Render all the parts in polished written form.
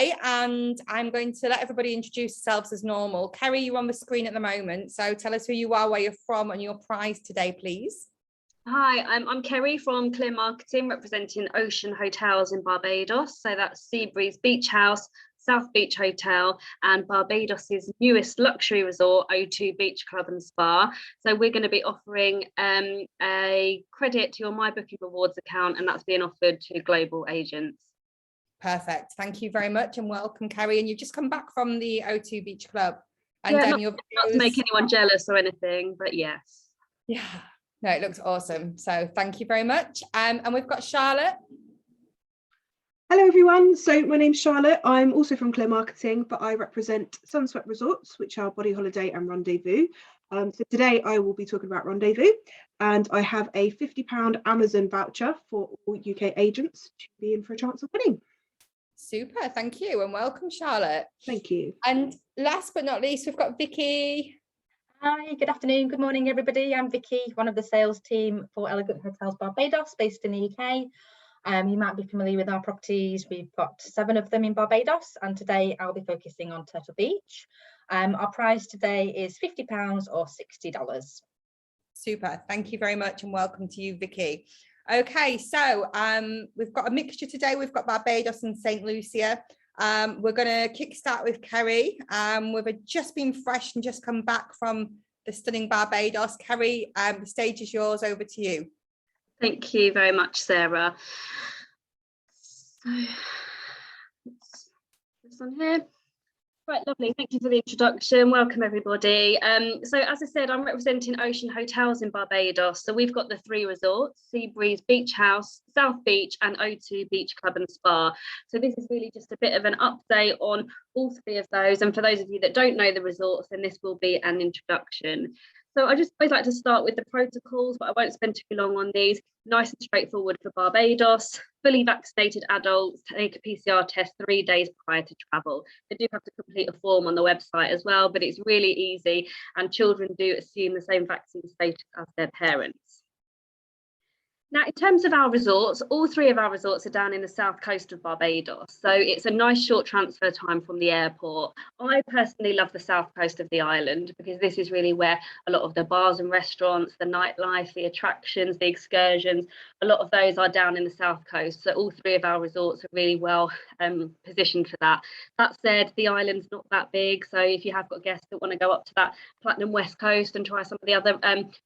today, and I'm going to let everybody introduce themselves as normal. Kerry, you're on the screen at the moment, so tell us who you are, where you're from, and your prize today, please. Hi, I'm Kerry from Clear Marketing, representing Ocean Hotels in Barbados. So that's Seabreeze Beach House, South Beach Hotel, and Barbados's newest luxury resort, O2 Beach Club and Spa. So we're going to be offering a credit to your My Booking Rewards account, and that's being offered to global agents. Perfect. Thank you very much, and welcome, Kerry. And you've just come back from the O2 Beach Club. And yeah, not to make anyone jealous or anything, but yes. Yeah, no, it looks awesome. So thank you very much. And we've got Charlotte. Hello everyone, so my name's Charlotte. I'm also from Clear Marketing, but I represent Sunswept Resorts, which are Body Holiday and Rendezvous. So today I will be talking about Rendezvous, and I have a £50 Amazon voucher for all UK agents to be in for a chance of winning. Super, thank you, and welcome, Charlotte. Thank you. And last but not least, we've got Vicky. Hi, good afternoon, good morning everybody. I'm Vicky, one of the sales team for Elegant Hotels Barbados, based in the UK. You might be familiar with our properties. We've got 7 of them in Barbados, and today I'll be focusing on Turtle Beach. Our prize today is £50 or $60. Super, thank you very much, and welcome to you, Vicky. Okay, so we've got a mixture today. We've got Barbados and St. Lucia. We're going to kickstart with Kerry. We've just been fresh and just come back from the stunning Barbados. Kerry, the stage is yours. Over to you. Thank you very much, Sarah. So, this on here. Right, lovely. Thank you for the introduction. Welcome, everybody. So as I said, I'm representing Ocean Hotels in Barbados. So we've got the 3 resorts: Seabreeze Beach House, South Beach, and O2 Beach Club and Spa. So this is really just a bit of an update on all 3 of those. And for those of you that don't know the resorts, then this will be an introduction. So I just always like to start with the protocols, but I won't spend too long on these. Nice and straightforward for Barbados. Fully vaccinated adults take a PCR test 3 days prior to travel. They do have to complete a form on the website as well, but it's really easy, and children do assume the same vaccine status as their parents. Now, in terms of our resorts, all 3 of our resorts are down in the south coast of Barbados. So it's a nice short transfer time from the airport. I personally love the south coast of the island because this is really where a lot of the bars and restaurants, the nightlife, the attractions, the excursions, a lot of those are down in the south coast. So all 3 of our resorts are really well positioned for that. That said, the island's not that big. So if you have got guests that want to go up to that Platinum West Coast and try some of the other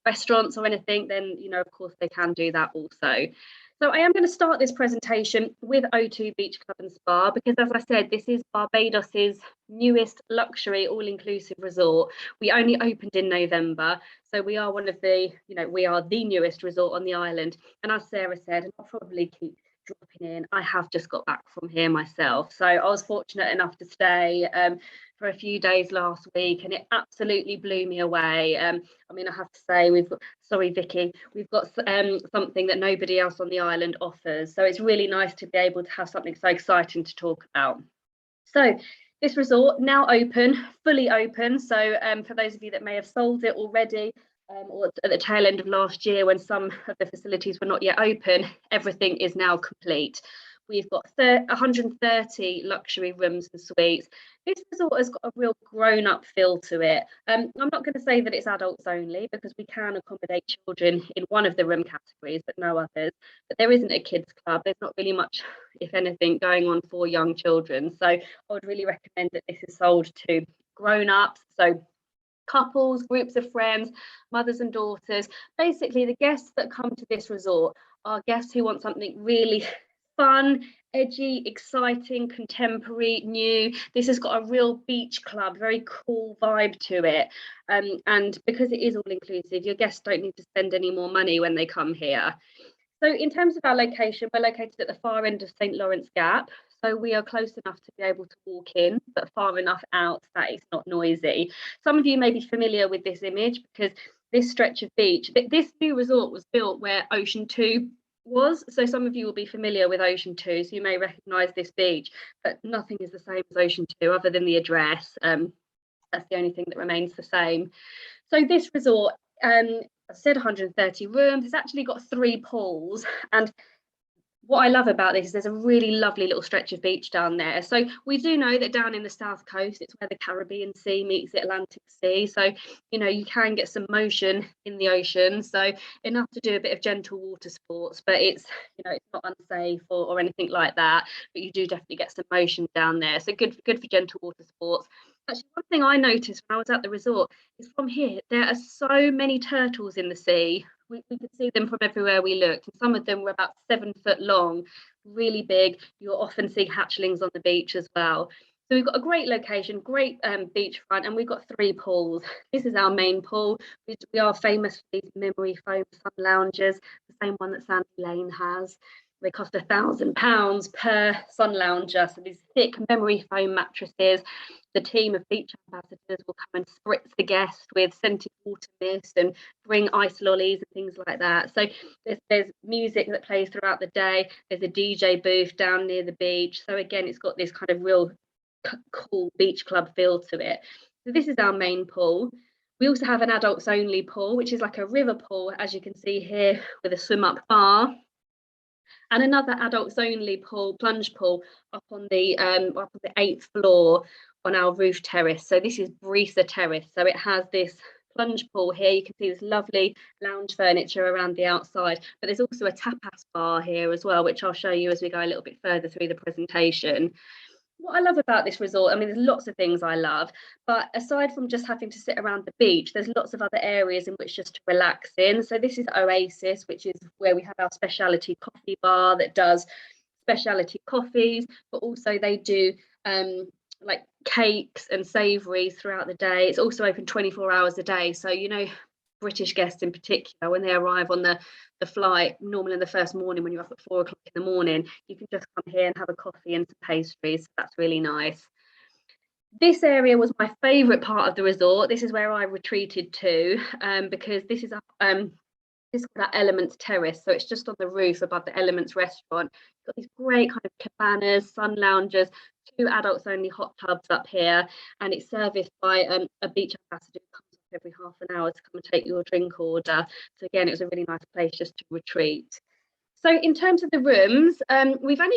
restaurants or anything, then, you know, of course they can do that also. So I am going to start this presentation with O2 Beach Club and Spa because, as I said, this is Barbados's newest luxury all-inclusive resort. We only opened in November, so we are one of the, we are the newest resort on the island. And as Sarah said, and I'll probably keep dropping in, I have just got back from here myself. So I was fortunate enough to stay for a few days last week, and it absolutely blew me away. I mean, I have to say, sorry, Vicky, we've got something that nobody else on the island offers. So it's really nice to be able to have something so exciting to talk about. So this resort now open, fully open. So for those of you that may have sold it already, or at the tail end of last year when some of the facilities were not yet open, everything is now complete. We've got 130 luxury rooms and suites. This resort has got a real grown-up feel to it. I'm not going to say that it's adults only because we can accommodate children in one of the room categories, but no others. But there isn't a kids club. There's not really much, if anything, going on for young children. So I would really recommend that this is sold to grown-ups. So couples, groups of friends, mothers and daughters. Basically, the guests that come to this resort are guests who want something really fun, edgy, exciting, contemporary, new. This has got a real beach club, very cool vibe to it. And because it is all inclusive, your guests don't need to spend any more money when they come here. So in terms of our location, we're located at the far end of St. Lawrence Gap. So we are close enough to be able to walk in, but far enough out that it's not noisy. Some of you may be familiar with this image because this stretch of beach, this new resort was built where Ocean 2 was. So some of you will be familiar with Ocean 2, so you may recognise this beach, but nothing is the same as Ocean 2 other than the address. That's the only thing that remains the same. So this resort, I said 130 rooms, it's actually got 3 pools, and what I love about this is there's a really lovely little stretch of beach down there. So we do know that down in the south coast, it's where the Caribbean Sea meets the Atlantic Sea. So, you know, you can get some motion in the ocean. So enough to do a bit of gentle water sports, but it's, you know, it's not unsafe or anything like that. But you do definitely get some motion down there. So good for gentle water sports. Actually, one thing I noticed when I was at the resort is from here, there are so many turtles in the sea. We could see them from everywhere we looked. And some of them were about 7 foot long, really big. You'll often see hatchlings on the beach as well. So we've got a great location, great beachfront, and we've got 3 pools. This is our main pool. We are famous for these memory foam sun loungers, the same one that Sandy Lane has. They cost £1,000 per sun lounger. So these thick memory foam mattresses. The team of beach ambassadors will come and spritz the guest with scented water mist and bring ice lollies and things like that. So there's music that plays throughout the day. There's a DJ booth down near the beach. So again, it's got this kind of real cool beach club feel to it. So this is our main pool. We also have an adults only pool, which is like a river pool, as you can see here, with a swim up bar. And another adults only pool, plunge pool, up on the 8th floor on our roof terrace. So this is Brisa Terrace. So it has this plunge pool here. You can see this lovely lounge furniture around the outside, but there's also a tapas bar here as well, which I'll show you as we go a little bit further through the presentation. What I love about this resort, I mean, there's lots of things I love, but aside from just having to sit around the beach, there's lots of other areas in which just to relax in. So this is Oasis, which is where we have our specialty coffee bar that does specialty coffees, but also they do like cakes and savouries throughout the day. It's also open 24 hours a day. So, you know, British guests in particular, when they arrive on the flight, normally in the first morning when you're up at 4 o'clock in the morning, you can just come here and have a coffee and some pastries. That's really nice. This area was my favourite part of the resort. This is where I retreated to, because this is that Elements Terrace. So it's just on the roof above the Elements restaurant. It's got these great kind of cabanas, sun loungers, 2 adults only hot tubs up here, and it's serviced by a beach ambassador who comes up every half an hour to come and take your drink order. So again, it was a really nice place just to retreat. So in terms of the rooms, we've kind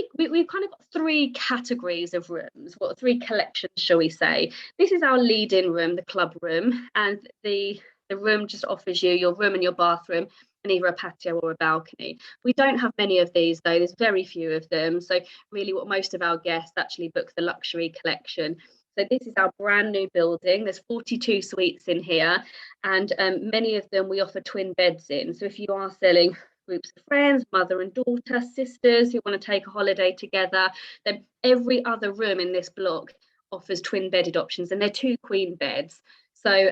of got 3 categories of rooms, 3 collections, shall we say. This is our lead-in room, the club room, and the room just offers you your room and your bathroom and either a patio or a balcony. We don't have many of these though, there's very few of them. So really what most of our guests actually book the luxury collection. So this is our brand new building. There's 42 suites in here, and many of them we offer twin beds in. So if you are selling groups of friends, mother and daughter, sisters who want to take a holiday together, then every other room in this block offers twin bedded options, and they're 2 queen beds. So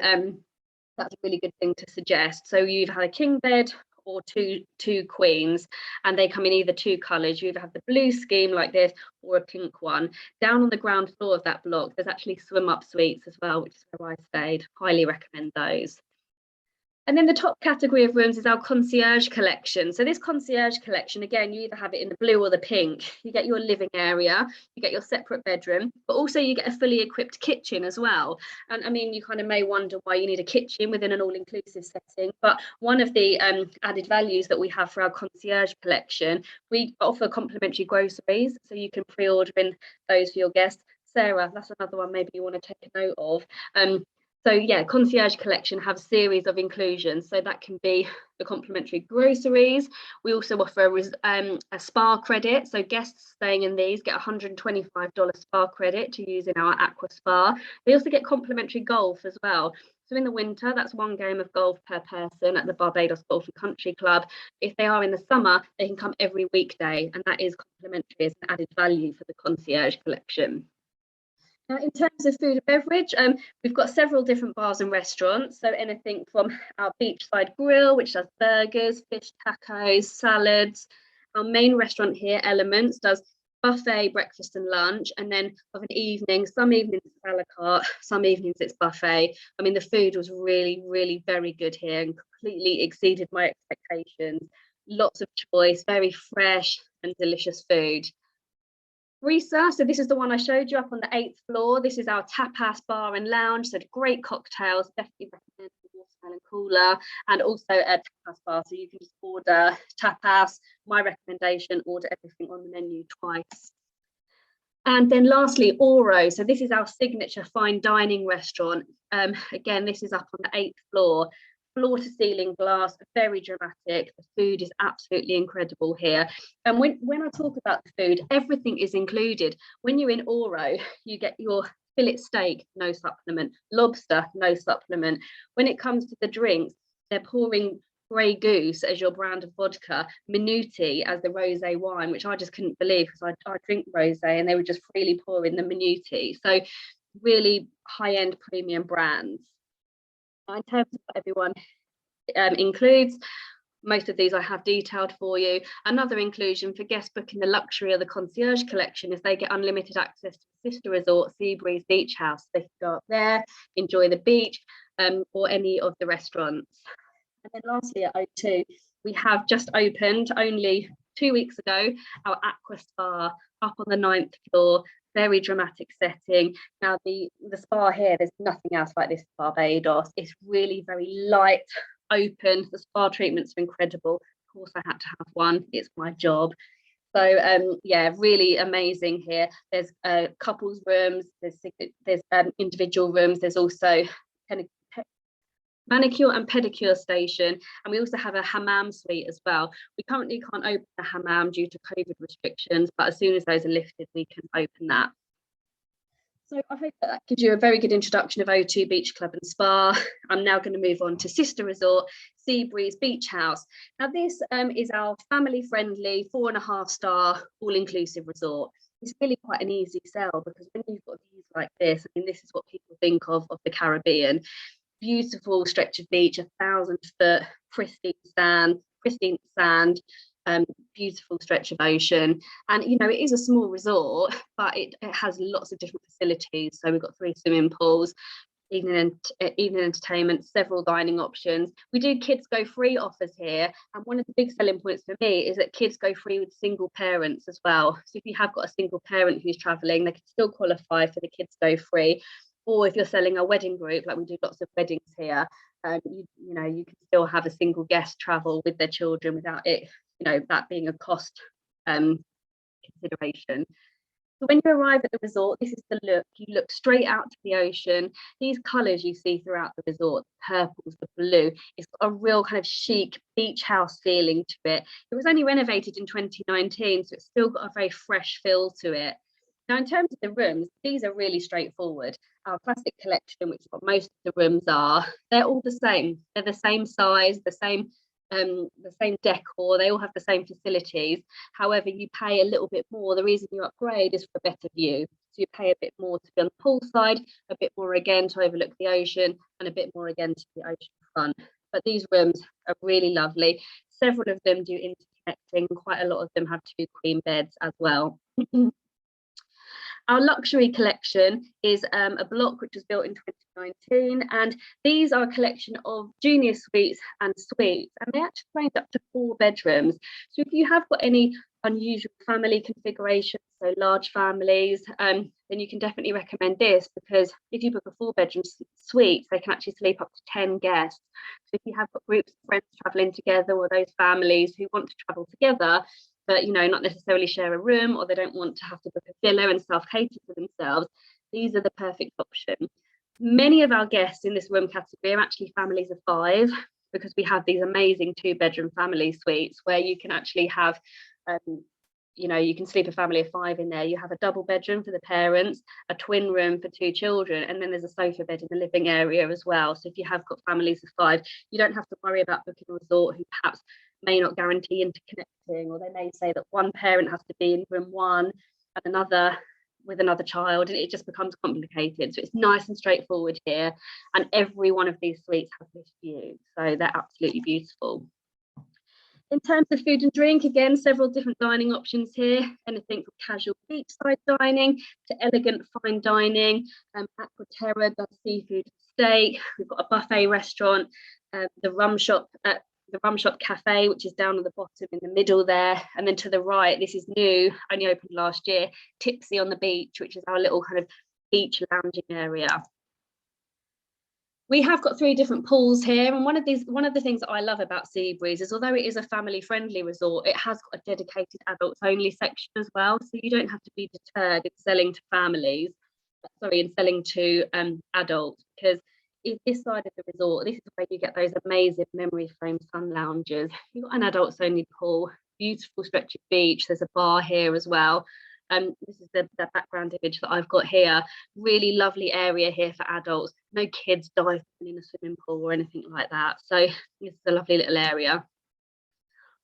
that's a really good thing to suggest. So you either have a king bed or two queens, and they come in either 2 colours. You either have the blue scheme like this or a pink one. Down on the ground floor of that block, there's actually swim up suites as well, which is where I stayed. Highly recommend those. And then the top category of rooms is our concierge collection. So this concierge collection, again, you either have it in the blue or the pink. You get your living area, you get your separate bedroom, but also you get a fully equipped kitchen as well. And I mean, you kind of may wonder why you need a kitchen within an all-inclusive setting, but one of the added values that we have for our concierge collection, we offer complimentary groceries, so you can pre-order in those for your guests. Sarah, that's another one maybe you want to take a note of. So yeah, concierge collection have a series of inclusions. So that can be the complimentary groceries. We also offer a spa credit. So guests staying in these get $125 spa credit to use in our aqua spa. They also get complimentary golf as well. So in the winter, that's 1 game of golf per person at the Barbados Golf and Country Club. If they are in the summer, they can come every weekday, and that is complimentary as an added value for the concierge collection. Now, in terms of food and beverage, we've got several different bars and restaurants. So anything from our beachside grill, which does burgers, fish tacos, salads. Our main restaurant here, Elements, does buffet breakfast and lunch, and then of an evening, some evenings it's a la carte, some evenings it's buffet. I mean, the food was really, really very good here and completely exceeded my expectations. Lots of choice, very fresh and delicious food. Brisa, so this is the one I showed you up on the 8th floor. This is our tapas bar and lounge, so great cocktails, definitely recommend the watermelon cooler, and also a tapas bar, so you can just order tapas. My recommendation, order everything on the menu twice. And then lastly, Oro. So this is our signature fine dining restaurant. Again, this is up on the 8th floor. Floor to ceiling glass, very dramatic. The food is absolutely incredible here. And when I talk about the food, everything is included. When you're in Oro, you get your fillet steak, no supplement, lobster, no supplement. When it comes to the drinks, they're pouring Grey Goose as your brand of vodka, Minuti as the rosé wine, which I just couldn't believe because I drink rosé, and they were just freely pouring the Minuti. So really high-end premium brands. In terms of what everyone includes, most of these I have detailed for you. Another inclusion for guests booking the luxury or the concierge collection is they get unlimited access to the sister resort, Seabreeze Beach House. They can go up there, enjoy the beach, or any of the restaurants. And then lastly at O2, we have just opened only 2 weeks ago our Aqua Spa up on the 9th floor. Very dramatic setting. Now the spa here, there's nothing else like this in Barbados. It's really very light, open. The spa treatments are incredible. Of course I had to have one, it's my job. So yeah, really amazing here. There's couples rooms, there's individual rooms, there's also kind of manicure and pedicure station, and we also have a hammam suite as well. We currently can't open the hammam due to COVID restrictions, but as soon as those are lifted, we can open that. So I hope that gives you a very good introduction of O2 Beach Club and Spa. I'm now going to move on to sister resort, Seabreeze Beach House. Now this is our family-friendly 4.5-star all-inclusive resort. It's really quite an easy sell because when you've got views like this, I mean, this is what people think of the Caribbean. Beautiful stretch of beach, 1,000-foot pristine sand, beautiful stretch of ocean. And you know, it is a small resort, but it has lots of different facilities. So we've got 3 swimming pools, evening entertainment, several dining options. We do kids go free offers here, and one of the big selling points for me is that kids go free with single parents as well. So if you have got a single parent who's traveling, they can still qualify for the kids go free. Or if you're selling a wedding group, like we do lots of weddings here, you know, you can still have a single guest travel with their children without it, you know, that being a cost consideration. So when you arrive at the resort, this is the look. You look straight out to the ocean. These colours you see throughout the resort, the purples, the blue, it's got a real kind of chic beach house feeling to it. It was only renovated in 2019, so it's still got a very fresh feel to it. Now, in terms of the rooms, these are really straightforward. Our classic collection, which is what most of the rooms are, they're all the same. They're the same size, the same decor. They all have the same facilities. However, you pay a little bit more. The reason you upgrade is for a better view. So you pay a bit more to be on the pool side, a bit more again to overlook the ocean, and a bit more again to the ocean front. But these rooms are really lovely. Several of them do interconnecting. Quite a lot of them have 2 queen beds as well. Our luxury collection is a block which was built in 2019, and these are a collection of junior suites and suites, and they actually range up to 4 bedrooms. So if you have got any unusual family configurations, so large families, then you can definitely recommend this, because if you book a 4-bedroom suite, they can actually sleep up to 10 guests. So if you have got groups of friends traveling together, or those families who want to travel together, but you know, not necessarily share a room, or they don't want to have to book a villa and self-cater for themselves, these are the perfect option. Many of our guests in this room category are actually families of 5, because we have these amazing 2-bedroom family suites where you can actually have, you know, you can sleep a family of 5 in there. You have a double bedroom for the parents, a twin room for 2 children, and then there's a sofa bed in the living area as well. So if you have got families of 5, you don't have to worry about booking a resort who perhaps may not guarantee interconnecting, or they may say that one parent has to be in room 1 and another with another child, and it just becomes complicated. So it's nice and straightforward here, and every one of these suites has this view, so they're absolutely beautiful. In terms of food and drink, again, several different dining options here, anything from casual beachside dining to elegant fine dining. Aqua Terra does seafood and steak. We've got a buffet restaurant, the Rum Shop Cafe, which is down at the bottom in the middle there, and then to the right, this is new, only opened last year, Tipsy on the Beach, which is our little kind of beach lounging area. We have got 3 different pools here, and one of the things that I love about Seabreeze is, although it is a family friendly resort, it has got a dedicated adults only section as well, so you don't have to be deterred in selling to families, in selling to adults, because this side of the resort, this is where you get those amazing memory foam sun lounges. You've got an adults only pool, beautiful stretch of beach, there's a bar here as well. This is the background image that I've got here. Really lovely area here for adults. No kids diving in a swimming pool or anything like that. So this is a lovely little area.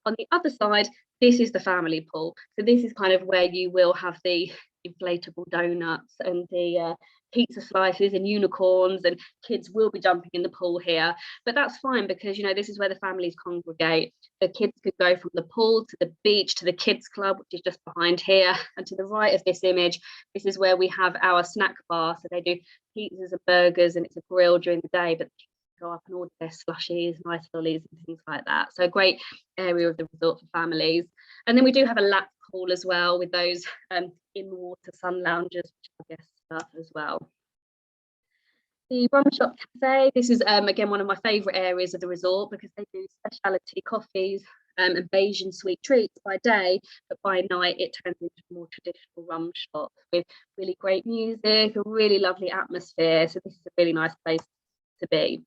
On the other side, this is the family pool. So this is kind of where you will have the inflatable donuts and the pizza slices and unicorns, and kids will be jumping in the pool here. But that's fine, because, you know, this is where the families congregate. The kids could go from the pool to the beach to the kids club, which is just behind here. And to the right of this image, this is where we have our snack bar. So they do pizzas and burgers, and it's a grill during the day, but the kids go up and order their slushies, nice lollies and things like that. So a great area of the resort for families. And then we do have a lap pool as well, with those in-water sun lounges, which I guess stuff as well. The Rum Shop Cafe, this is again one of my favourite areas of the resort, because they do specialty coffees and Bayesian sweet treats by day, but by night it turns into a more traditional rum shop with really great music, a really lovely atmosphere. So this is a really nice place to be.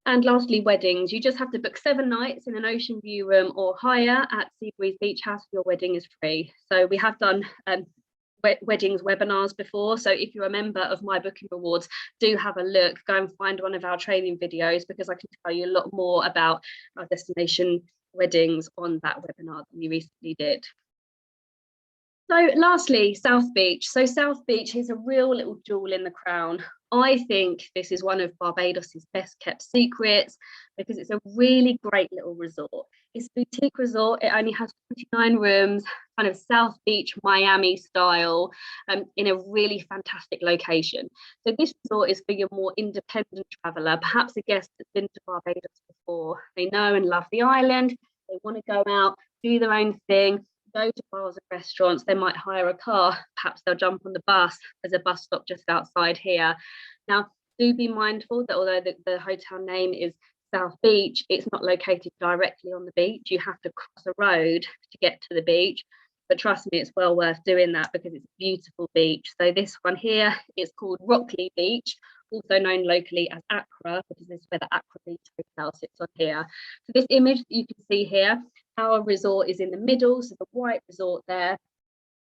And lastly, weddings. You just have to book 7 nights in an ocean view room or higher at Seabreeze Beach House. Your wedding is free. So we have done weddings webinars before, so if you're a member of My Booking Rewards, do have a look, go and find one of our training videos, because I can tell you a lot more about our destination weddings on that webinar that we recently did. So lastly, South Beach. So South Beach is a real little jewel in the crown. I think this is one of Barbados's best kept secrets, because it's a really great little resort. It's a boutique resort. It only has 29 rooms, kind of South Beach, Miami style, in a really fantastic location. So this resort is for your more independent traveller, perhaps a guest that's been to Barbados before. They know and love the island. They want to go out, do their own thing, go to bars and restaurants. They might hire a car, perhaps they'll jump on the bus. There's a bus stop just outside here. Now, do be mindful that although the hotel name is South Beach, it's not located directly on the beach. You have to cross a road to get to the beach, but trust me, it's well worth doing that, because it's a beautiful beach. So this one here is called Rockley Beach, also known locally as Accra, because this is where the Accra Beach Hotel sits on here. So this image that you can see here, our resort is in the middle, so the white resort there,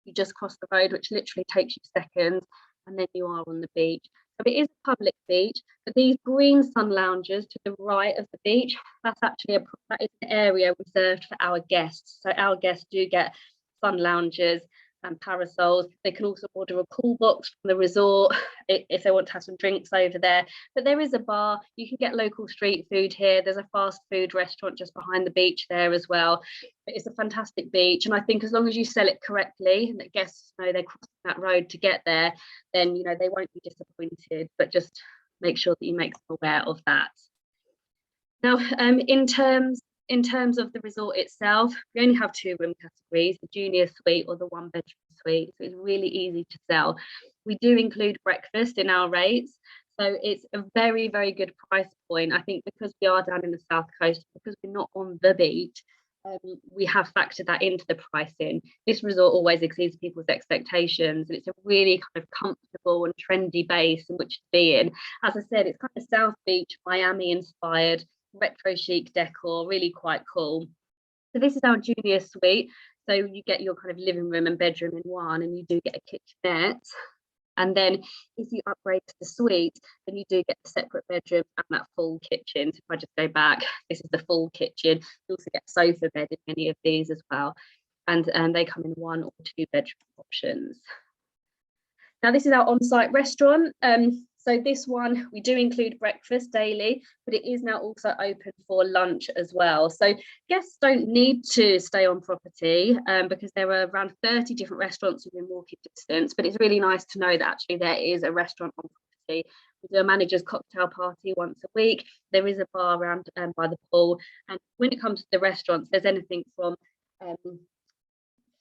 you just cross the road, which literally takes you seconds, and then you are on the beach. So it is a public beach, but these green sun lounges to the right of the beach, that is an area reserved for our guests. So our guests do get sun lounges and parasols. They can also order a cool box from the resort if they want to have some drinks over there. But there is a bar. You can get local street food here. There's a fast food restaurant just behind the beach there as well. But it's a fantastic beach, and I think as long as you sell it correctly and that guests know they're crossing that road to get there, then, you know, they won't be disappointed. But just make sure that you make them aware of that. Now, in terms of the resort itself, we only have 2 room categories, the junior suite or the 1-bedroom suite. So it's really easy to sell. We do include breakfast in our rates. So it's a very, very good price point. I think because we are down in the south coast, because we're not on the beach, we have factored that into the pricing. This resort always exceeds people's expectations, and it's a really kind of comfortable and trendy base in which to be in. As I said, it's kind of South Beach, Miami inspired, retro chic decor, really quite cool. So this is our junior suite. So you get your kind of living room and bedroom in one, and you do get a kitchenette. And then if you upgrade to the suite, then you do get a separate bedroom and that full kitchen. So if I just go back, this is the full kitchen. You also get a sofa bed in many of these as well. And they come in 1 or 2 bedroom options. Now this is our on-site restaurant. So this one, we do include breakfast daily, but it is now also open for lunch as well. So guests don't need to stay on property because there are around 30 different restaurants within walking distance, but it's really nice to know that actually there is a restaurant on property. We do a manager's cocktail party once a week. There is a bar around by the pool. And when it comes to the restaurants, there's anything from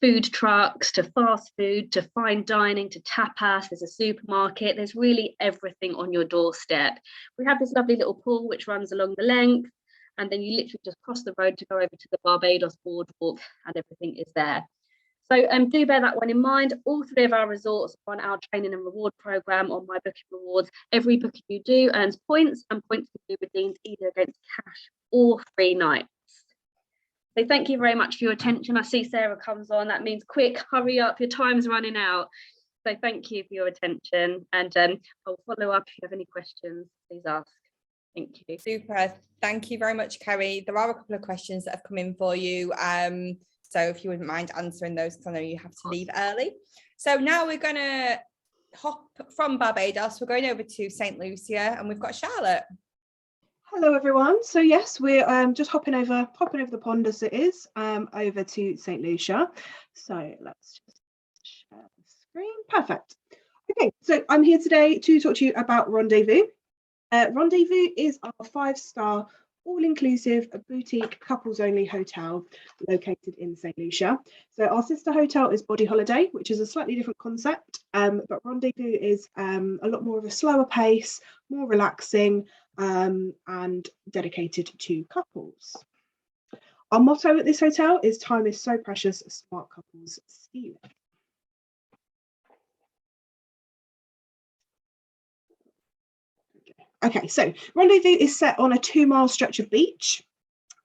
food trucks to fast food to fine dining to tapas. There's a supermarket. There's really everything on your doorstep. We have this lovely little pool which runs along the length, and then you literally just cross the road to go over to the Barbados boardwalk, and everything is there. So do bear that one in mind. All three of our resorts are on our training and reward program on My Booking Rewards. Every booking you do earns points, and points can be redeemed either against cash or free nights. So thank you very much for your attention. I see Sarah comes on. That means quick, hurry up, your time's running out. So thank you for your attention, and I'll follow up if you have any questions, please ask. Thank you. Super. Thank you very much, Kerry. There are a couple of questions that have come in for you. So if you wouldn't mind answering those, because I know you have to leave early. So now we're going to hop from Barbados. We're going over to St. Lucia, and we've got Charlotte. Hello everyone. So yes, we're just hopping over the pond as it is, over to St. Lucia. So let's just share the screen. Perfect. Okay, so I'm here today to talk to you about Rendezvous. Rendezvous is our 5-star all-inclusive boutique couples-only hotel located in St. Lucia. So our sister hotel is Body Holiday, which is a slightly different concept, but Rendezvous is a lot more of a slower pace, more relaxing, and dedicated to couples. Our motto at this hotel is "Time is so precious, smart couples steal it." Okay, so Rendezvous is set on a 2-mile stretch of beach,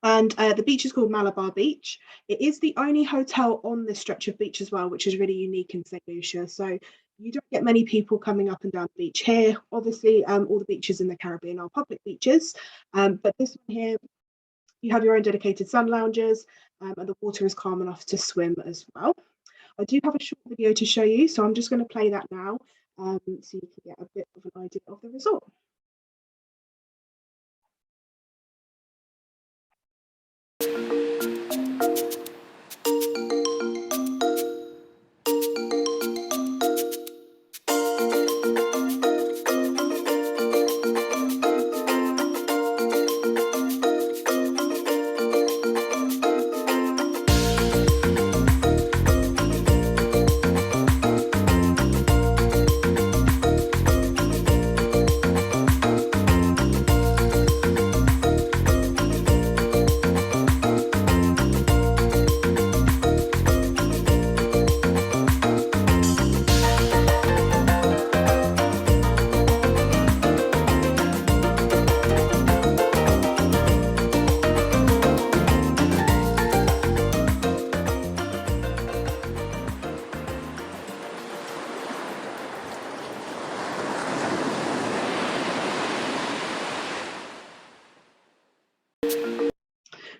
and the beach is called Malabar Beach. It is the only hotel on this stretch of beach as well, which is really unique in St. Lucia. So you don't get many people coming up and down the beach here. Obviously, all the beaches in the Caribbean are public beaches, but this one here, you have your own dedicated sun lounges, and the water is calm enough to swim as well. I do have a short video to show you, so I'm just going to play that now, so you can get a bit of an idea of the resort.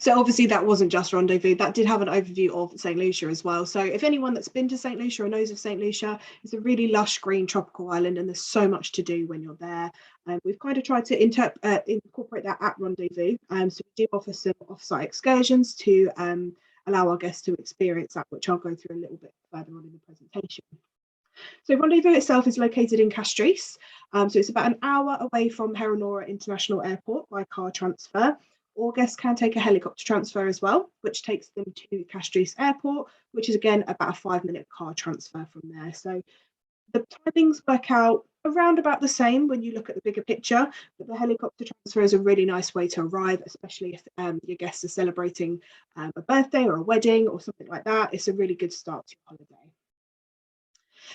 So obviously that wasn't just Rendezvous, that did have an overview of St. Lucia as well. So if anyone that's been to St. Lucia or knows of St. Lucia, it's a really lush green tropical island, and there's so much to do when you're there. We've kind of tried to incorporate that at Rendezvous. So we do offer some off-site excursions to allow our guests to experience that, which I'll go through a little bit further on in the presentation. So Rendezvous itself is located in Castries. So it's about an hour away from Heronora International Airport by car transfer. Or guests can take a helicopter transfer as well, which takes them to Castries Airport, which is again about a 5-minute car transfer from there. So the timings work out around about the same when you look at the bigger picture, but the helicopter transfer is a really nice way to arrive, especially if your guests are celebrating a birthday or a wedding or something like that. It's a really good start to your holiday.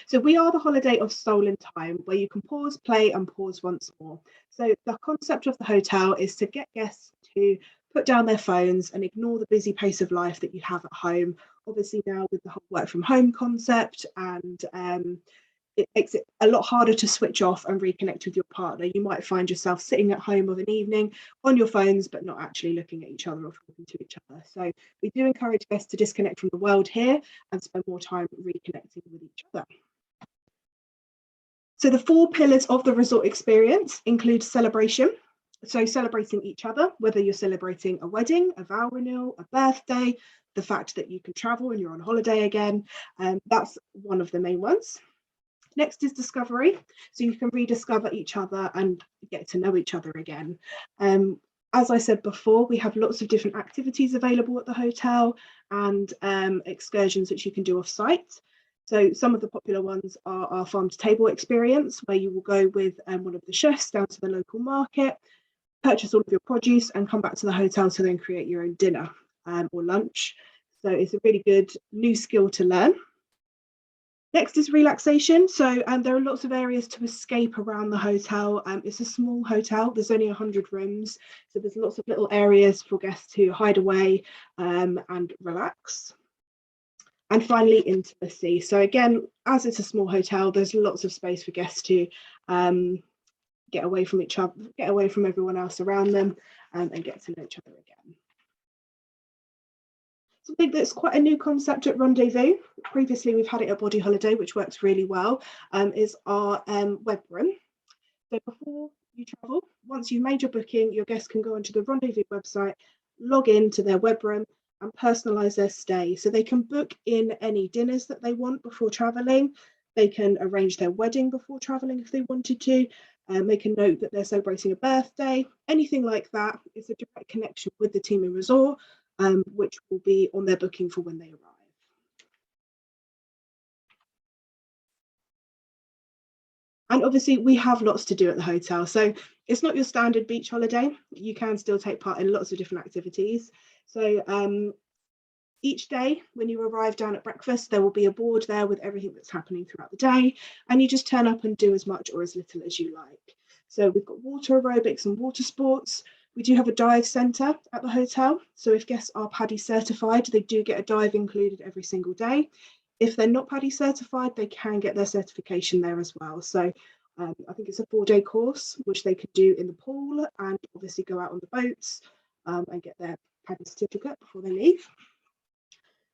So we are the holiday of stolen time, where you can pause, play and pause once more. So the concept of the hotel is to get guests to put down their phones and ignore the busy pace of life that you have at home. Obviously now with the whole work from home concept, and it makes it a lot harder to switch off and reconnect with your partner. You might find yourself sitting at home of an evening on your phones, but not actually looking at each other or talking to each other. So we do encourage guests to disconnect from the world here and spend more time reconnecting with each other. So the 4 pillars of the resort experience include celebration. So celebrating each other, whether you're celebrating a wedding, a vow renewal, a birthday, the fact that you can travel and you're on holiday again, that's one of the main ones. Next is discovery. So you can rediscover each other and get to know each other again. As I said before, we have lots of different activities available at the hotel and excursions that you can do off site. So some of the popular ones are our farm to table experience, where you will go with one of the chefs down to the local market, purchase all of your produce and come back to the hotel to then create your own dinner or lunch. So it's a really good new skill to learn. Next is relaxation. So there are lots of areas to escape around the hotel. It's a small hotel, there's only 100 rooms. So there's lots of little areas for guests to hide away and relax. And finally, intimacy. So again, as it's a small hotel, there's lots of space for guests to get away from each other, get away from everyone else around them and get to know each other again. Something that's quite a new concept at Rendezvous, previously we've had it at Body Holiday, which works really well, is our web room. So before you travel, once you've made your booking, your guests can go onto the Rendezvous website, log into their web room and personalise their stay. So they can book in any dinners that they want before travelling. They can arrange their wedding before travelling if they wanted to. They can note that they're celebrating a birthday, anything like that. It's a direct connection with the team in resort, which will be on their booking for when they arrive. And obviously we have lots to do at the hotel. So it's not your standard beach holiday. You can still take part in lots of different activities. So each day when you arrive down at breakfast, there will be a board there with everything that's happening throughout the day. And you just turn up and do as much or as little as you like. So we've got water aerobics and water sports. We do have a dive centre at the hotel. So if guests are PADI certified, they do get a dive included every single day. If they're not PADI certified, they can get their certification there as well. So I think it's a 4-day course, which they could do in the pool and obviously go out on the boats and get their PADI certificate before they leave.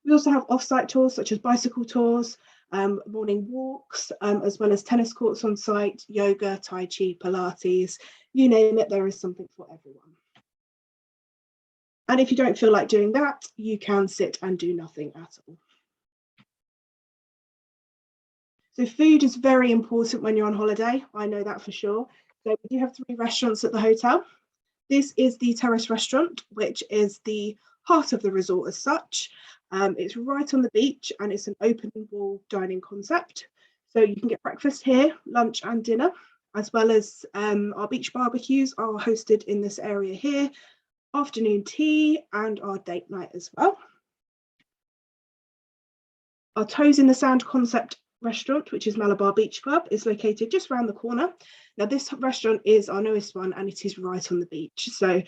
We also have off-site tours such as bicycle tours, morning walks, as well as tennis courts on site, yoga, Tai Chi, Pilates, you name it, there is something for everyone. And if you don't feel like doing that, you can sit and do nothing at all. So food is very important when you're on holiday, I know that for sure. So we do have 3 restaurants at the hotel. This is the Terrace restaurant, which is the heart of the resort as such. It's right on the beach and it's an open wall dining concept. So you can get breakfast here, lunch and dinner, as well as our beach barbecues are hosted in this area here, afternoon tea and our date night as well. Our Toes in the Sand concept restaurant, which is Malabar Beach Club, is located just around the corner. Now this restaurant is our newest one and it is right on the beach. So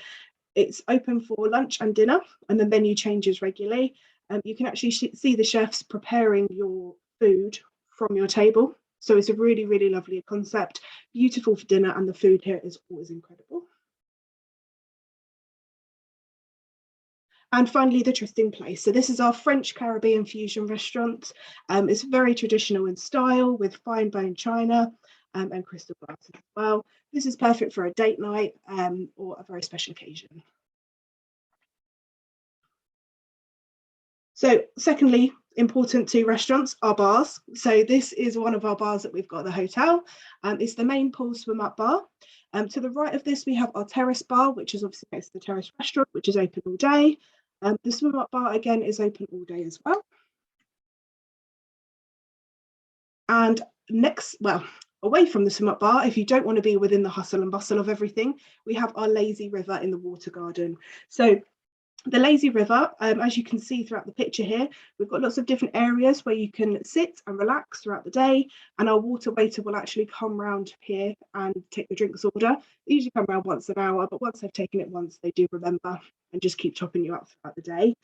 it's open for lunch and dinner and the menu changes regularly. You can actually see the chefs preparing your food from your table. So it's a really, really lovely concept, beautiful for dinner, and the food here is always incredible. And finally, the Trysting Place. So this is our French Caribbean fusion restaurant. It's very traditional in style with fine bone china and crystal glasses as well. This is perfect for a date night or a very special occasion. So secondly, important to restaurants are bars. So this is one of our bars that we've got at the hotel. It's the main pool swim up bar. To the right of this, we have our terrace bar, which is obviously next to the terrace restaurant, which is open all day. The swim up bar again is open all day as well. And next, well, away from the swim up bar, if you don't want to be within the hustle and bustle of everything, we have our lazy river in the water garden. So the lazy river, as you can see throughout the picture here, we've got lots of different areas where you can sit and relax throughout the day, and our water waiter will actually come round here and take the drinks order. They usually come around once an hour, but once they've taken it once, they do remember and just keep topping you up throughout the day.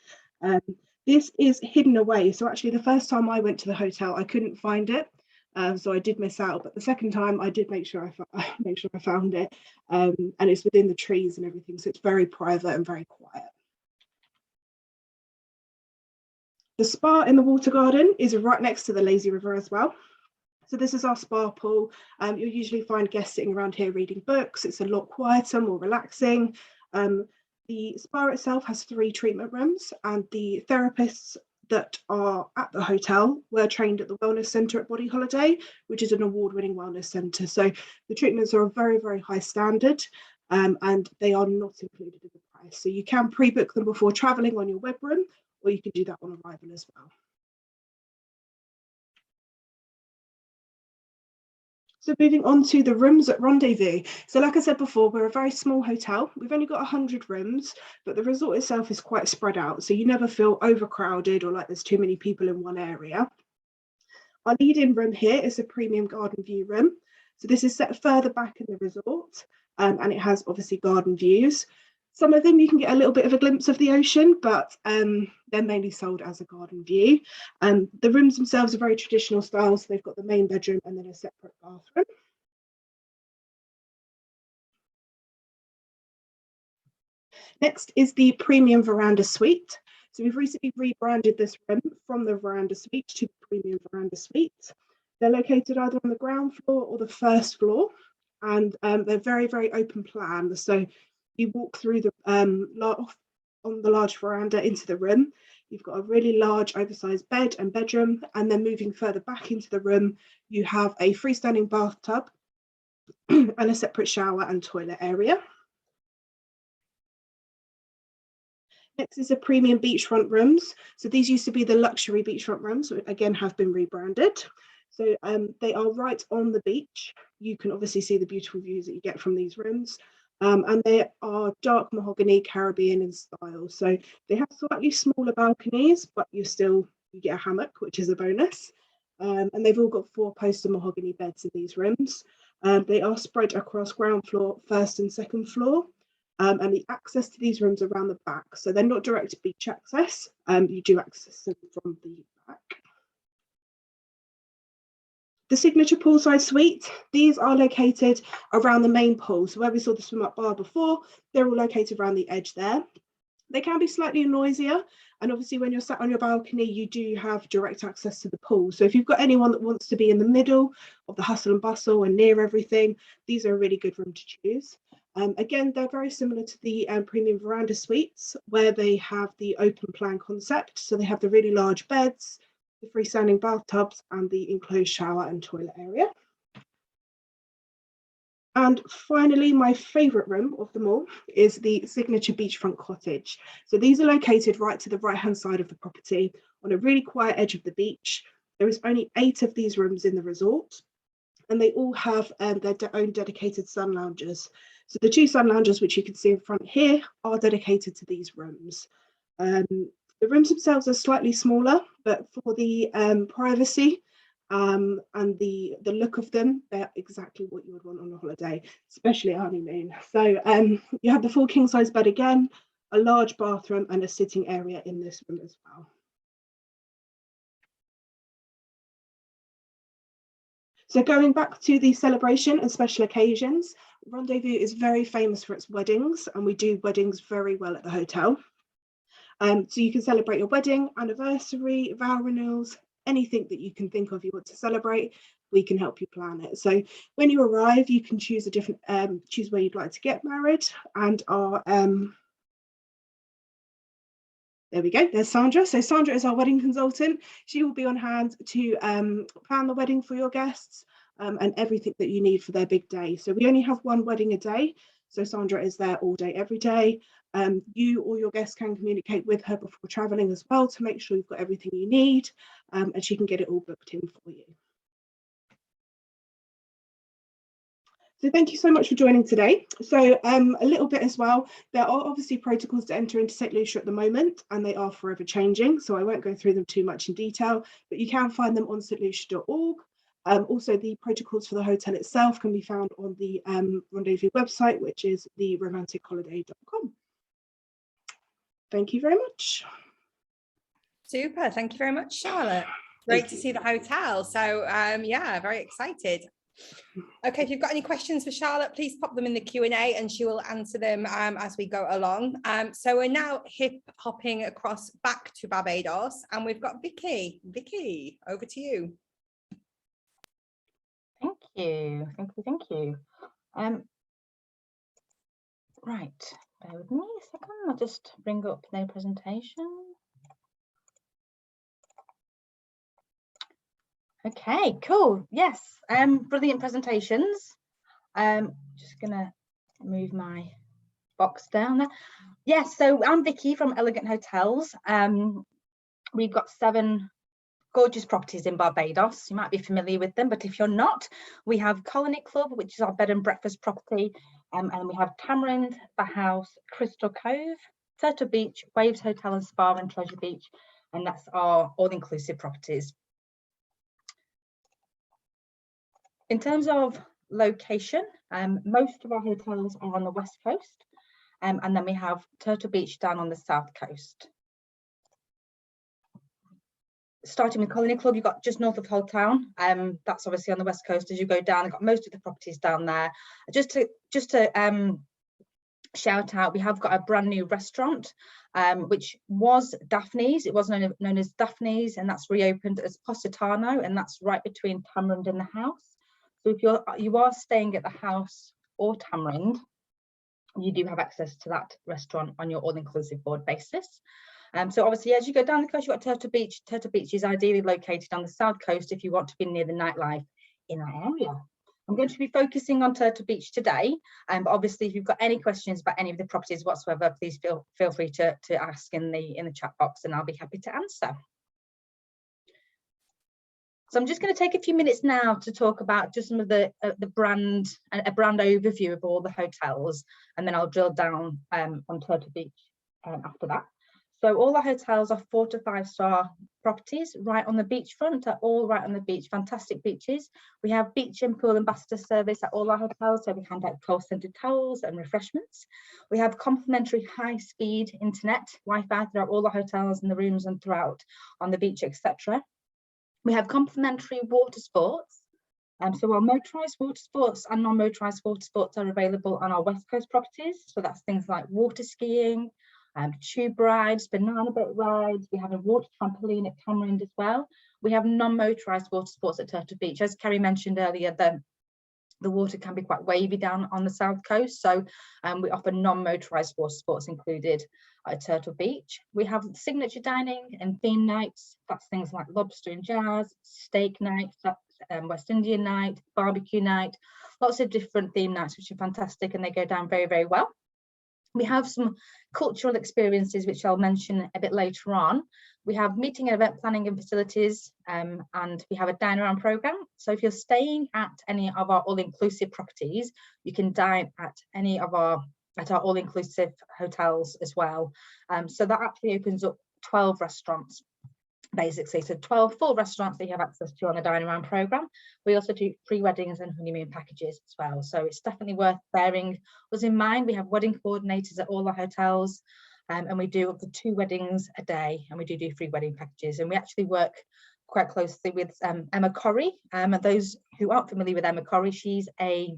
This is hidden away, so actually the first time I went to the hotel, I couldn't find it. So I did miss out, but the second time I did make sure I found it, and it's within the trees and everything, so it's very private and very quiet. The spa in the water garden is right next to the lazy river as well. So this is our spa pool. You'll usually find guests sitting around here reading books. It's a lot quieter, more relaxing. The spa itself has 3 treatment rooms, and the therapists that are at the hotel were trained at the Wellness Centre at Body Holiday, which is an award-winning wellness centre. So the treatments are a very, very high standard. and they are not included in the price. So you can pre-book them before travelling on your web room, or you can do that on arrival as well. So moving on to the rooms at Rendezvous. So like I said before, we're a very small hotel. We've only got 100 rooms, but the resort itself is quite spread out. So you never feel overcrowded or like there's too many people in one area. Our lead-in room here is a premium garden view room. So this is set further back in the resort, and it has obviously garden views. Some of them you can get a little bit of a glimpse of the ocean, but they're mainly sold as a garden view. The rooms themselves are very traditional style, so they've got the main bedroom and then a separate bathroom. Next is the premium veranda suite. So we've recently rebranded this room from the veranda suite to the premium veranda suite. They're located either on the ground floor or the first floor, and they're very, very open plan. So you walk through the on the large veranda into the room. You've got a really large oversized bed and bedroom, and then moving further back into the room, you have a freestanding bathtub and a separate shower and toilet area. Next is the premium beachfront rooms. So these used to be the luxury beachfront rooms, which again have been rebranded. So they are right on the beach. You can obviously see the beautiful views that you get from these rooms. And they are dark mahogany Caribbean in style. So they have slightly smaller balconies, but you get a hammock, which is a bonus. And they've all got 4-poster mahogany beds in these rooms. They are spread across ground floor, first and second floor. And the access to these rooms are around the back. So they're not direct beach access. You do access them from the back. The signature poolside suite, these are located around the main pool. So where we saw the swim up bar before, they're all located around the edge there. They can be slightly noisier. And obviously when you're sat on your balcony, you do have direct access to the pool. So if you've got anyone that wants to be in the middle of the hustle and bustle and near everything, these are a really good room to choose. Again, they're very similar to the premium veranda suites, where they have the open plan concept. So they have the really large beds, the freestanding bathtubs, and the enclosed shower and toilet area. And finally, my favourite room of them all is the signature beachfront cottage. So these are located right to the right-hand side of the property on a really quiet edge of the beach. There is only 8 of these rooms in the resort, and they all have their own dedicated sun lounges. So the 2 sun lounges, which you can see in front here, are dedicated to these rooms. The rooms themselves are slightly smaller, but for the privacy and the look of them, they're exactly what you would want on a holiday, especially a honeymoon. So you have the full king size bed again, a large bathroom and a sitting area in this room as well. So going back to the celebration and special occasions, Rendezvous is very famous for its weddings, and we do weddings very well at the hotel. So you can celebrate your wedding, anniversary, vow renewals, anything that you can think of you want to celebrate, we can help you plan it. So when you arrive, you can choose a different, choose where you'd like to get married, and our there we go, there's Sandra. So Sandra is our wedding consultant. She will be on hand to plan the wedding for your guests and everything that you need for their big day. So we only have 1 wedding a day. So Sandra is there all day, every day. You or your guests can communicate with her before traveling as well to make sure you've got everything you need, and she can get it all booked in for you. So thank you so much for joining today. So a little bit as well, there are obviously protocols to enter into St. Lucia at the moment, and they are forever changing. So I won't go through them too much in detail, but you can find them on stlucia.org. Also, the protocols for the hotel itself can be found on the Rendezvous website, which is theromanticholiday.com. Thank you very much. Super. Thank you very much, Charlotte. Great to see the hotel. So yeah, very excited. Okay, if you've got any questions for Charlotte, please pop them in the Q&A and she will answer them as we go along. So we're now hopping across back to Barbados, and we've got Vicky. Vicky, over to you. Thank you. Right, bear with me a second. I'll just bring up their presentation. Okay, cool. Yes, brilliant presentations. Just gonna Move my box down there. Yes, so I'm Vicky from Elegant Hotels. We've got 7 gorgeous properties in Barbados. You might be familiar with them, but if you're not, we have Colony Club, which is our bed and breakfast property, and we have Tamarind, The House, Crystal Cove, Turtle Beach, Waves Hotel and Spa, and Treasure Beach, and that's our all-inclusive properties. In terms of location, most of our hotels are on the west coast, and then we have Turtle Beach down on the south coast. Starting with Colony Club, you've got just north of Hull Town. That's obviously on the west coast. As you go down, I've got most of the properties down there. Just to shout out, we have got a brand new restaurant, which was Daphne's. It was known as Daphne's, and that's reopened as Positano, and that's right between Tamarind and The House. So if you are staying at The House or Tamarind, you do have access to that restaurant on your all-inclusive board basis. So obviously, as you go down the coast, you've got Turtle Beach. Turtle Beach is ideally located on the south coast if you want to be near the nightlife in that area. I'm going to be focusing on Turtle Beach today, but obviously, if you've got any questions about any of the properties whatsoever, please feel free to ask in the chat box, and I'll be happy to answer. So I'm just going to take a few minutes now to talk about just some of the brand, a brand overview of all the hotels, and then I'll drill down on Turtle Beach after that. So all our hotels are 4 to 5 star properties right on the beachfront. They're all right on the beach, fantastic beaches. We have beach and pool ambassador service at all our hotels, so we hand out cold-scented towels and refreshments. We have complimentary high-speed internet, Wi-Fi throughout all the hotels and the rooms and throughout on the beach, etc. We have complimentary water sports. So our motorised water sports and non-motorised water sports are available on our West Coast properties. So that's things like water skiing, tube rides, banana boat rides. We have a water trampoline at Tamarind as well. We have non-motorised water sports at Turtle Beach. As Kerry mentioned earlier, the water can be quite wavy down on the south coast, so we offer non-motorised water sports included at Turtle Beach. We have signature dining and theme nights. That's things like lobster and jazz, steak night, West Indian night, barbecue night, lots of different theme nights, which are fantastic, and they go down very, very well. We have some cultural experiences, which I'll mention a bit later on. We have meeting and event planning and facilities, and we have a dine around program. So if you're staying at any of our all-inclusive properties, you can dine at any of our all-inclusive hotels as well. So that actually opens up 12 restaurants, basically. So 12 full restaurants that you have access to on the dine around program. We also do pre-weddings and honeymoon packages as well. So it's definitely worth bearing us in mind. We have wedding coordinators at all our hotels, and we do up to 2 weddings a day, and we do free wedding packages. And we actually work quite closely with Emma Corrie. And those who aren't familiar with Emma Corrie, she's a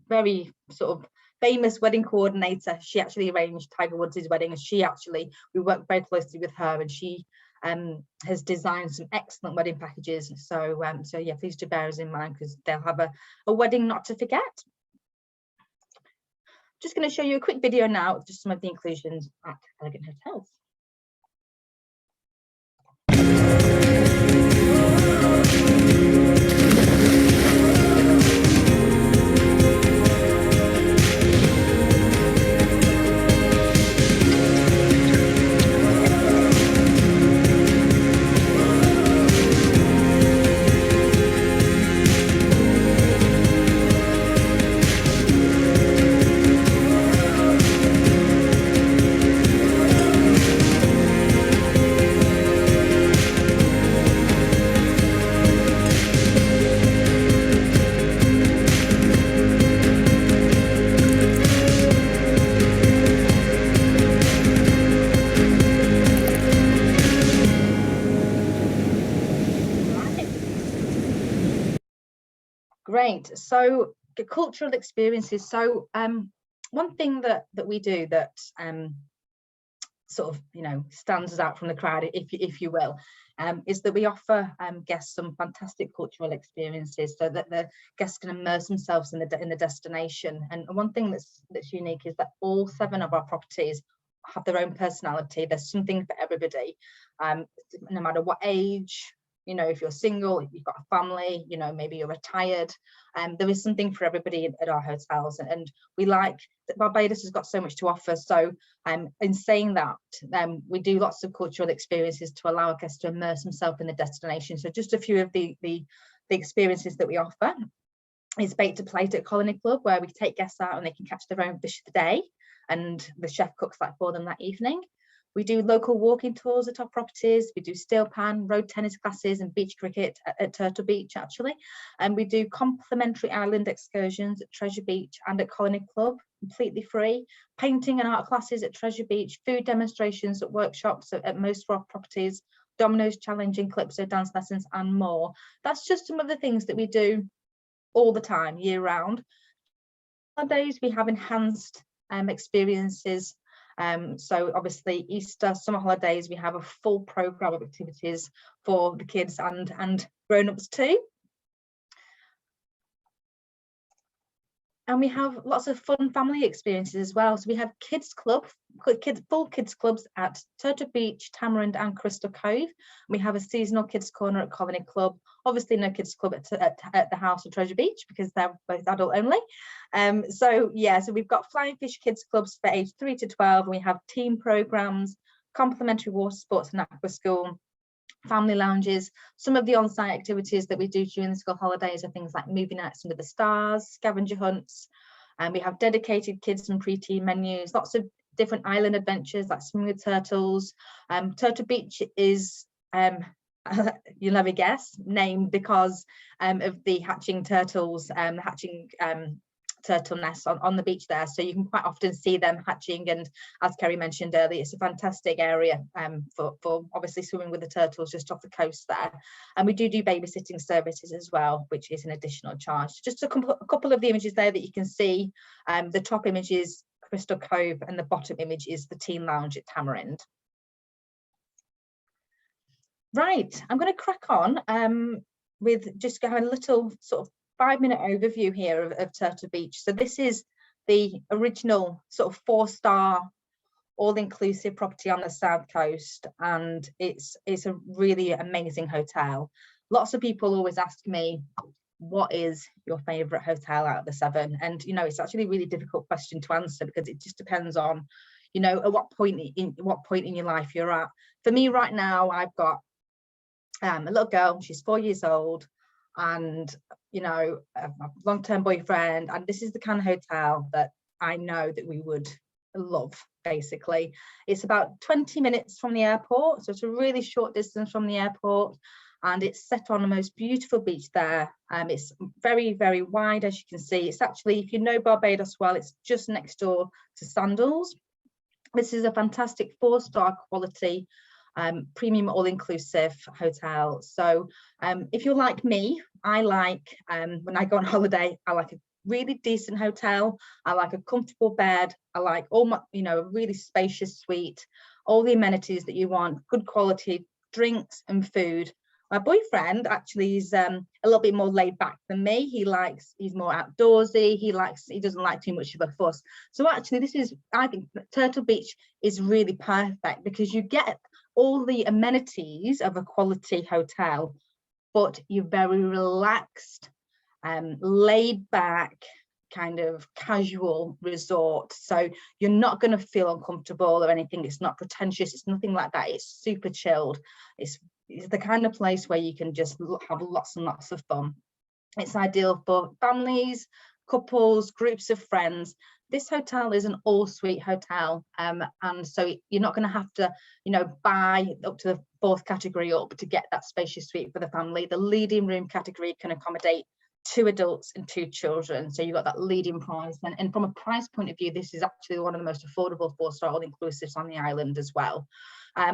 very sort of famous wedding coordinator. She actually arranged Tiger Woods' wedding, and we work very closely with her, and she has designed some excellent wedding packages. So yeah, please do bear us in mind, because they'll have a wedding not to forget. Just going to show you a quick video now of just some of the inclusions at Elegant Hotels. Great. So the cultural experiences. So one thing that we do that sort of, you know, stands us out from the crowd, if you will, is that we offer guests some fantastic cultural experiences, so that the guests can immerse themselves in the destination. And one thing that's unique is that all 7 of our properties have their own personality. There's something for everybody, no matter what age, you know, if you're single, if you've got a family, you know, maybe you're retired, there is something for everybody at our hotels. And we like that Barbados has got so much to offer. So in saying that, we do lots of cultural experiences to allow our guests to immerse themselves in the destination. So just a few of the experiences that we offer is Bake to Plate at Colony Club, where we take guests out and they can catch their own fish of the day, and the chef cooks that for them that evening. We do local walking tours at our properties. We do steel pan, road tennis classes and beach cricket at Turtle Beach, actually. And we do complimentary island excursions at Treasure Beach and at Colony Club, completely free. Painting and art classes at Treasure Beach, food demonstrations at workshops at most of our properties, Dominoes challenge and Calypso dance lessons and more. That's just some of the things that we do all the time, year round. Holidays, we have enhanced experiences. So obviously Easter, summer holidays, we have a full program of activities for the kids and grown-ups too. And we have lots of fun family experiences as well. So we have full kids clubs at Turtle Beach, Tamarind and Crystal Cove. We have a seasonal kids corner at Colony Club. Obviously no kids club at the house of Treasure Beach because they're both adult only. So we've got Flying Fish Kids clubs for age 3 to 12. And we have team programs, complimentary water sports and aqua school, family lounges. Some of the on-site activities that we do during the school holidays are things like movie nights under the stars, scavenger hunts, and we have dedicated kids and pre-teen menus, lots of different island adventures like swimming with turtles. Turtle Beach is, you'll never guess, named because of the hatching turtles, turtle nests on the beach there, so you can quite often see them hatching. And as Kerry mentioned earlier, it's a fantastic area for obviously swimming with the turtles just off the coast there. And we do babysitting services as well, which is an additional charge. Just a couple of the images there that you can see. The top image is Crystal Cove and the bottom image is the teen lounge at Tamarind. Right, I'm going to crack on with just going a little sort of 5-minute overview here of Turtle Beach. So this is the original sort of 4-star all-inclusive property on the south coast, and it's a really amazing hotel. Lots of people always ask me, what is your favorite hotel out of the 7? And you know, it's actually a really difficult question to answer because it just depends on, you know, at what point in your life you're at. For me right now, I've got a little girl, she's 4 years old, and you know, a long-term boyfriend, and this is the kind of hotel that I know that we would love. Basically, it's about 20 minutes from the airport, so it's a really short distance from the airport, and it's set on the most beautiful beach there. It's very, very wide, as you can see. It's actually, if you know Barbados well, it's just next door to Sandals. This is a fantastic 4-star quality premium all-inclusive hotel. So if you're like me, I like when I go on holiday, I like a really decent hotel, I like a comfortable bed, I like all my, you know, a really spacious suite, all the amenities that you want, good quality drinks and food. My boyfriend actually is a little bit more laid back than me. He's more outdoorsy. He doesn't like too much of a fuss. So actually I think Turtle Beach is really perfect because you get all the amenities of a quality hotel, but you're very relaxed, laid back, kind of casual resort. So you're not going to feel uncomfortable or anything. It's not pretentious. It's nothing like that. It's super chilled. It's the kind of place where you can just have lots and lots of fun. It's ideal for families, couples, groups of friends. This hotel is an all-suite hotel, and so you're not going to have to, you know, buy up to the 4th category up to get that spacious suite for the family. The leading room category can accommodate 2 adults and 2 children, so you've got that leading price. And from a price point of view, this is actually one of the most affordable 4-star all-inclusives on the island as well.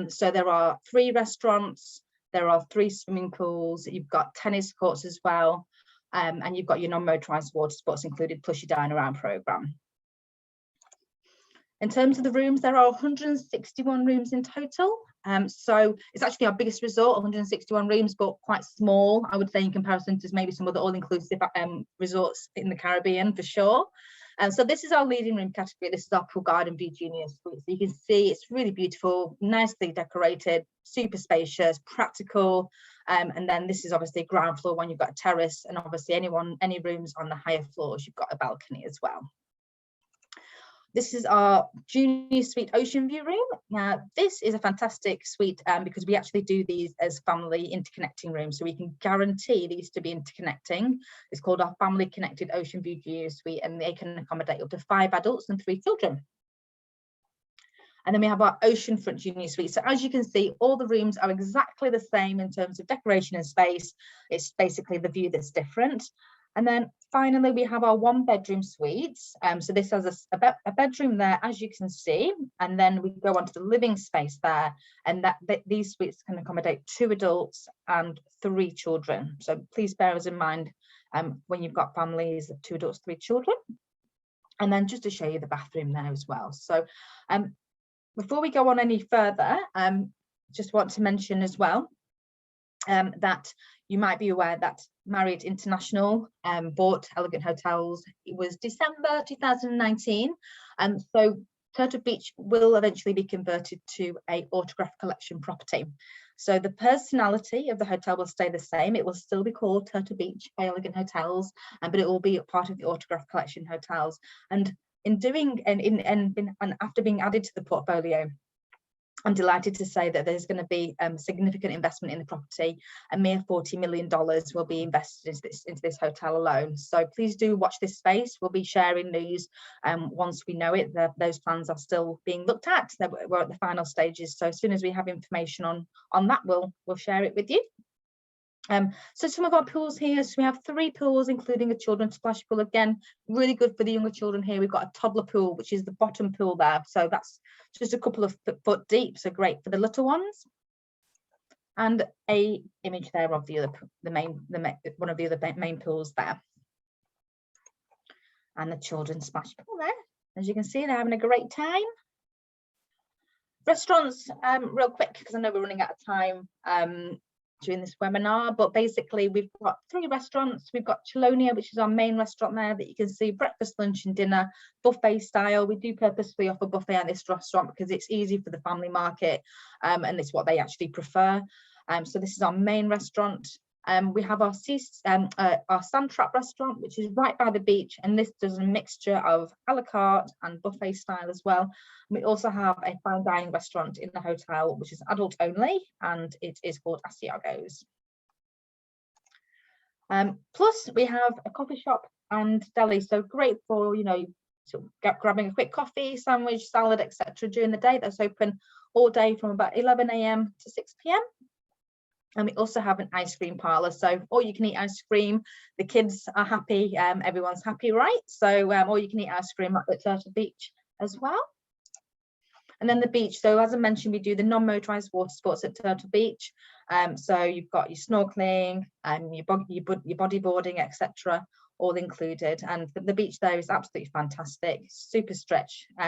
So there are 3 restaurants, there are 3 swimming pools, you've got tennis courts as well, and you've got your non-motorised water sports included, plus your dine around programme. In terms of the rooms, there are 161 rooms in total. So it's actually our biggest resort, 161 rooms, but quite small, I would say, in comparison to maybe some other all-inclusive resorts in the Caribbean, for sure. And so this is our leading room category. This is our pool garden view junior suite. So you can see it's really beautiful, nicely decorated, super spacious, practical. And then this is obviously ground floor when you've got a terrace, and obviously any rooms on the higher floors, you've got a balcony as well. This is our junior suite ocean view room. Now, this is a fantastic suite because we actually do these as family interconnecting rooms. So we can guarantee these to be interconnecting. It's called our family connected ocean view junior suite, and they can accommodate up to 5 adults and 3 children. And then we have our oceanfront junior suite. So as you can see, all the rooms are exactly the same in terms of decoration and space. It's basically the view that's different. And then finally, we have our 1-bedroom suites. So this has a bedroom there, as you can see, and then we go on to the living space there, and these suites can accommodate 2 adults and 3 children. So please bear us in mind when you've got families of 2 adults, 3 children. And then just to show you the bathroom there as well. So before we go on any further, just want to mention as well that you might be aware that Marriott International bought Elegant Hotels. It was December 2019, and so Turtle Beach will eventually be converted to a autograph collection property. So the personality of the hotel will stay the same. It will still be called Turtle Beach by Elegant Hotels, but it will be a part of the autograph collection hotels. And in doing and after being added to the portfolio, I'm delighted to say that there's going to be significant investment in the property. A mere $40 million will be invested into this hotel alone. So please do watch this space. We'll be sharing news once we know it. Those plans are still being looked at. We're at the final stages. So as soon as we have information on that, we'll share it with you. So some of our pools here, so we have 3 pools, including a children's splash pool. Again, really good for the younger children here. We've got a toddler pool, which is the bottom pool there. So that's just a couple of foot deep, so great for the little ones. And a image there of one of the other main pools there. And the children's splash pool there. As you can see, they're having a great time. Restaurants, real quick, because I know we're running out of time during this webinar, but basically we've got 3 restaurants. We've got Chelonia, which is our main restaurant there that you can see, breakfast, lunch and dinner, buffet style. We do purposefully offer buffet at this restaurant because it's easy for the family market and it's what they actually prefer. So this is our main restaurant. We have our Sand Trap restaurant, which is right by the beach, and this does a mixture of a la carte and buffet style as well. And we also have a fine dining restaurant in the hotel, which is adult only, and it is called Asiago's. Plus we have a coffee shop and deli, so great for, you know, grabbing a quick coffee, sandwich, salad, etc. during the day. That's open all day from about 11 AM to 6 PM. And we also have an ice cream parlor, so all you can eat ice cream. The kids are happy, everyone's happy, right? So all you can eat ice cream at Turtle Beach as well. And then the beach, so as I mentioned, we do the non-motorized water sports at Turtle Beach. So you've got your snorkeling and your bodyboarding, etc., all included. And the beach there is absolutely fantastic, super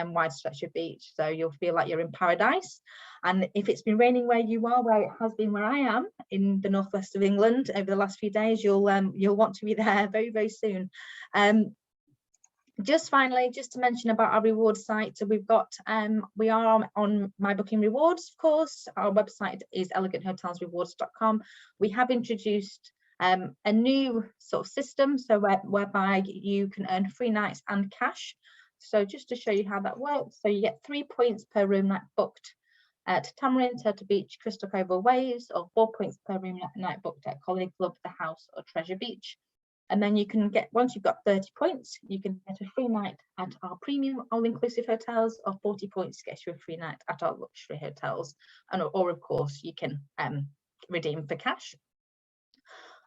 wide stretch of beach, so you'll feel like you're in paradise. And if it's been raining where you are, where it has been where I am in the northwest of England over the last few days, you'll want to be there very, very soon. Just finally, just to mention about our rewards site, so we are on My Booking Rewards, of course. Our website is eleganthotelsrewards.com. We have introduced a new sort of system, so whereby you can earn free nights and cash. So just to show you how that works, so you get 3 points per room night booked at Tamarind, Turtle Beach, Crystal Cove or Waves, or 4 points per room night booked at Colony Club, The House or Treasure Beach. And then you can get, once you've got 30 points, you can get a free night at our premium all-inclusive hotels, or 40 points gets you a free night at our luxury hotels. Or of course, you can redeem for cash.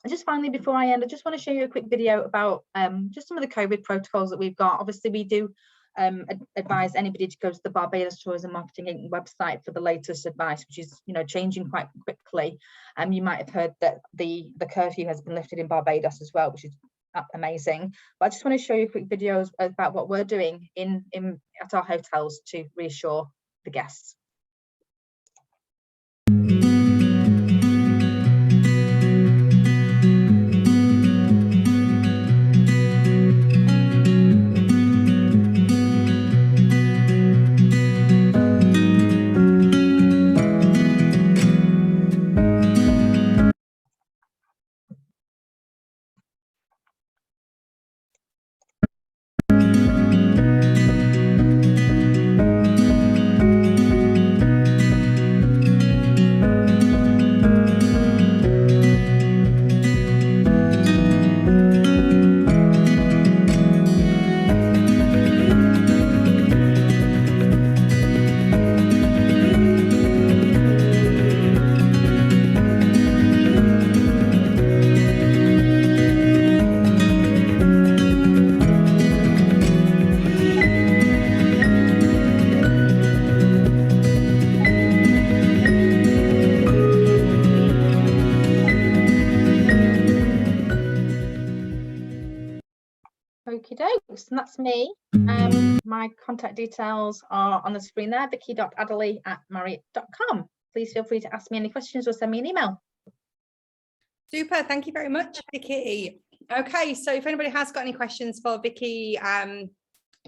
And just finally, before I end, I just want to show you a quick video about just some of the COVID protocols that we've got. Obviously, we do advise anybody to go to the Barbados Tourism Marketing website for the latest advice, which is, you know, changing quite quickly. You might have heard that the curfew has been lifted in Barbados as well, which is amazing. But I just want to show you a quick video about what we're doing at our hotels to reassure the guests. Okie dokes, and that's me. My contact details are on the screen there, vicky.adderley@marriott.com. Please feel free to ask me any questions or send me an email. Super, thank you very much, Vicky. Okay, so if anybody has got any questions for Vicky,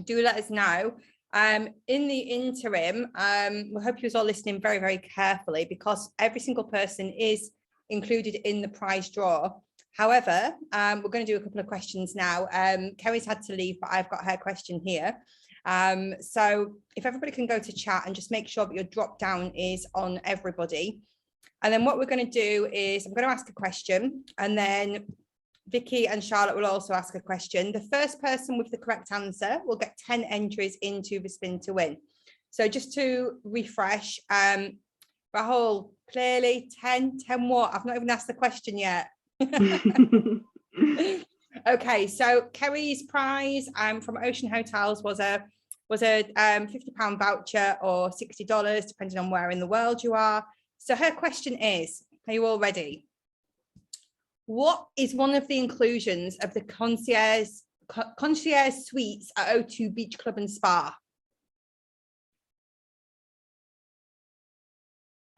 do let us know. In the interim, we hope you all listening very, very carefully, because every single person is included in the prize draw. However, we're going to do a couple of questions now. Kerry's had to leave, but I've got her question here. So if everybody can go to chat and just make sure that your drop down is on everybody. And then what we're going to do is I'm going to ask a question, and then Vicky and Charlotte will also ask a question. The first person with the correct answer will get 10 entries into the spin to win. So just to refresh, Rahul, clearly 10 what? I've not even asked the question yet. Okay, so Kerry's prize from Ocean Hotels was a £50 voucher or $60, depending on where in the world you are. So her question is, are you all ready? What is one of the inclusions of the concierge suites at O2 Beach Club and Spa?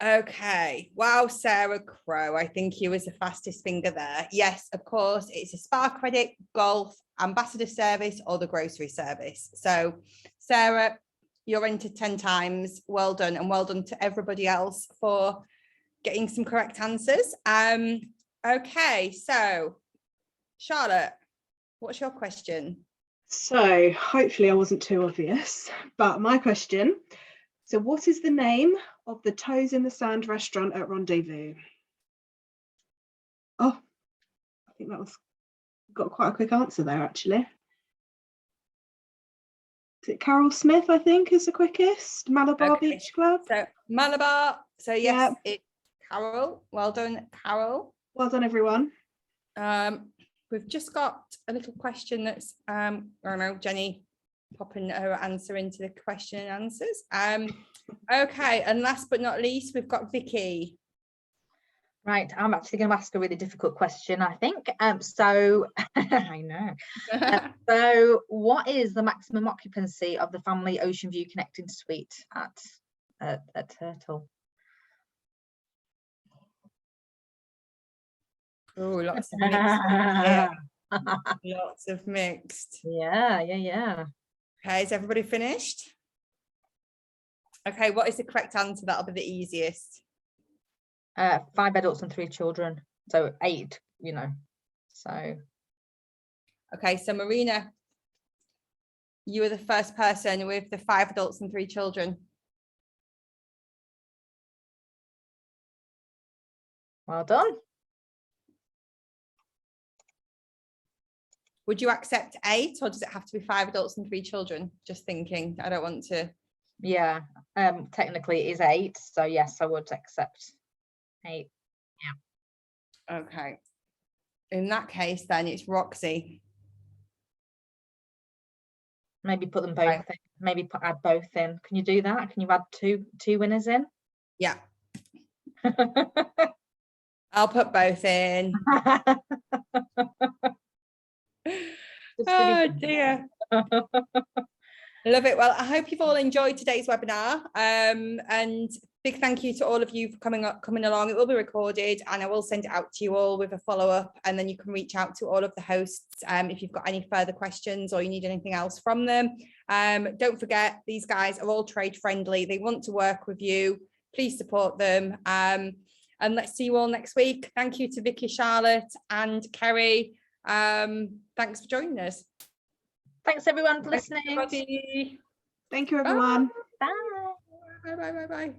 Okay, wow, Sarah Crow, I think you was the fastest finger there. Yes, of course, it's a spa credit, golf, ambassador service, or the grocery service. So Sarah, you're entered 10 times. Well done, and well done to everybody else for getting some correct answers. Okay, so Charlotte, what's your question? So hopefully I wasn't too obvious, but my question, so what is the name of the Toes in the Sand restaurant at Rendezvous? Oh, I think that was got quite a quick answer there, actually. Is it Carol Smith, I think, is the quickest? Malabar Okay. Beach Club. So Malabar, so yes, Yeah. it's Carol. Well done, Carol. Well done, everyone. We've just got a little question that's I don't know, Jenny popping her answer into the question and answers. Okay, and last but not least, we've got Vicky. Right, I'm actually going to ask a really difficult question, I think. So I know. So what is the maximum occupancy of the family Ocean View connecting suite at Turtle? Oh, lots of mixed. Yeah. Lots of mixed. Yeah. Okay, is everybody finished? Okay, what is the correct answer? That'll be the easiest. 5 adults and 3 children, so 8, you know. So okay, so Marina, you were the first person with the 5 adults and 3 children. Well done. Would you accept 8, or does it have to be 5 adults and 3 children? Just thinking, I don't want to. Yeah, technically it is 8, so yes, I would accept 8. Yeah. Okay. In that case, then it's Roxy. Maybe put them both in. Maybe add both in. Can you do that? Can you add two winners in? Yeah. I'll put both in. Oh dear. Love it. Well, I hope you've all enjoyed today's webinar, and big thank you to all of you for coming along. It will be recorded, and I will send it out to you all with a follow-up, and then you can reach out to all of the hosts if you've got any further questions or you need anything else from them. Don't forget, these guys are all trade friendly. They want to work with you. Please support them, and let's see you all next week. Thank you to Vicky, Charlotte, and Kerry. Thanks for joining us. Thanks everyone for listening. Everybody. Thank you, everyone. Bye. Bye.